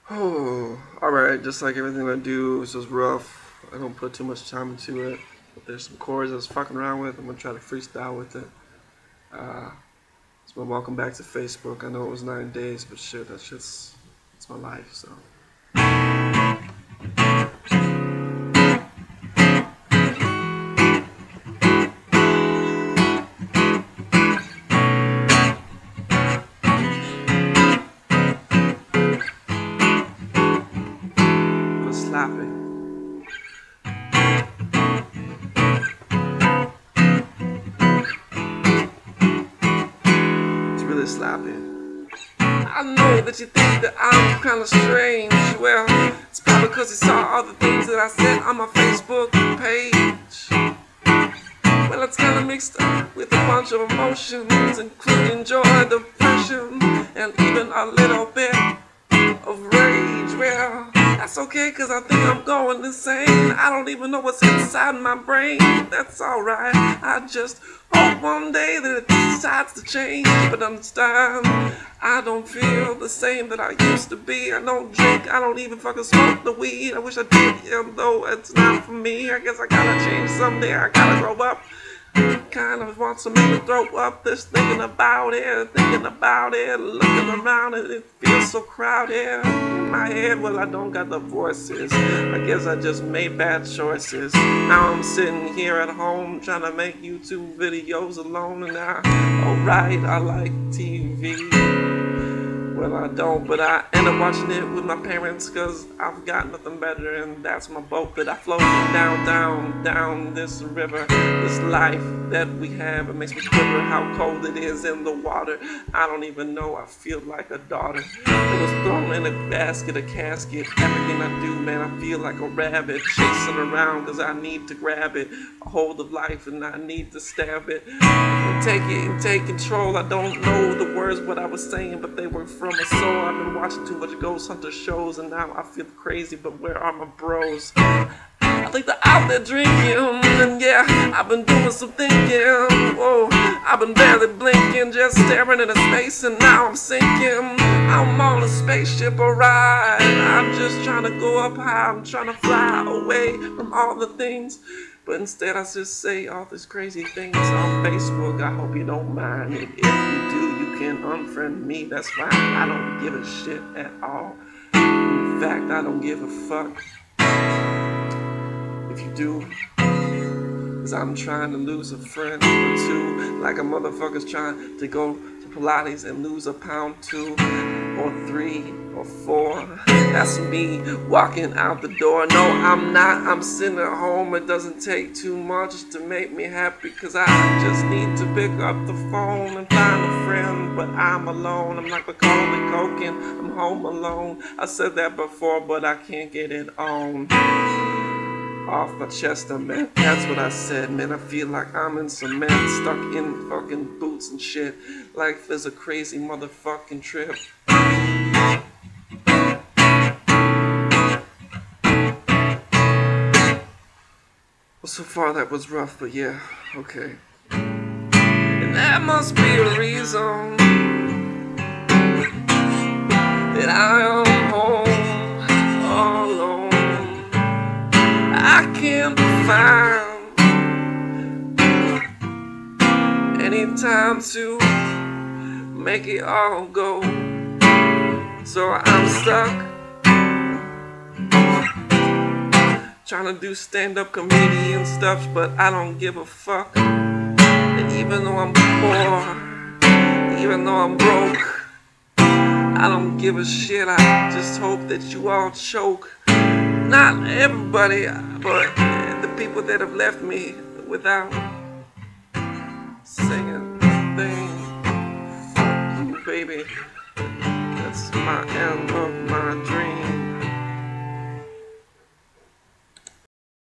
Oh, alright, just like everything I do is just rough. I don't put too much time into it. If there's some chords I was fucking around with, I'm gonna try to freestyle with it. Uh, so welcome back to Facebook. I know it was 9 days, but shit, it's my life, so. It was slapping. It's really slapping. I know that you think that I'm kinda strange. Well, it's probably because you saw all the things that I said on my Facebook page. Well, it's kinda mixed up with a bunch of emotions, including joy, depression, and even a little bit of rage. Well, that's okay, cause I think I'm going insane. I don't even know what's inside my brain. That's alright. I just hope one day that it decides to change. But understand, I don't feel the same that I used to be. I don't drink, I don't even fucking smoke the weed. I wish I did, even though it's not for me. I guess I gotta change someday. I gotta grow up. Kind of wants to make me throw up, just thinking about it, looking around and it feels so crowded in my head. Well, I don't got the voices, I guess I just made bad choices. Now I'm sitting here at home trying to make YouTube videos alone, and alright, I like TV. Well, I don't, but I end up watching it with my parents, cause I've got nothing better, and that's my boat that I float down this river. This life that we have, it makes me quiver how cold it is in the water. I don't even know, I feel like a daughter that was thrown in a basket, a casket. Everything I do, man, I feel like a rabbit chasing around, cause I need to grab it, a hold of life, and I need to stab it and take it and take control. I don't know the words what I was saying, but they were from a soul. I've been watching too much Ghost Hunter shows, and now I feel crazy, but where are my bros? I think they're out there drinking, and yeah, I've been doing some thinking. Whoa, I've been barely blinking, just staring into space, and now I'm sinking. I'm on a spaceship, alright. I'm just trying to go up high, I'm trying to fly away from all the things. But instead I just say all these crazy things on Facebook. I hope you don't mind it. If you do, you can unfriend me, that's fine. I don't give a shit at all. In fact, I don't give a fuck if you do. Cause I'm trying to lose a friend or two, like a motherfucker's trying to go to Pilates and lose a pound, 2 or 3 or 4. That's me walking out the door. No, I'm not. I'm sitting at home. It doesn't take too much to make me happy, cause I just need to pick up the phone and find a friend. But I'm alone. I'm like Macaulay Culkin. I'm home alone. I said that before, but I can't get it on off my chest, man. That's what I said, man. I feel like I'm in cement, stuck in fucking boots and shit. Life is a crazy motherfucking trip. Well, so far that was rough, but yeah, okay. And that must be a reason that I am home all alone. I can't find any time to make it all go, so I'm stuck trying to do stand-up comedian stuff, but I don't give a fuck. And even though I'm poor, even though I'm broke, I don't give a shit. I just hope that you all choke. Not everybody, but the people that have left me without singing a thing. Fuck you, baby. That's my end of my dream.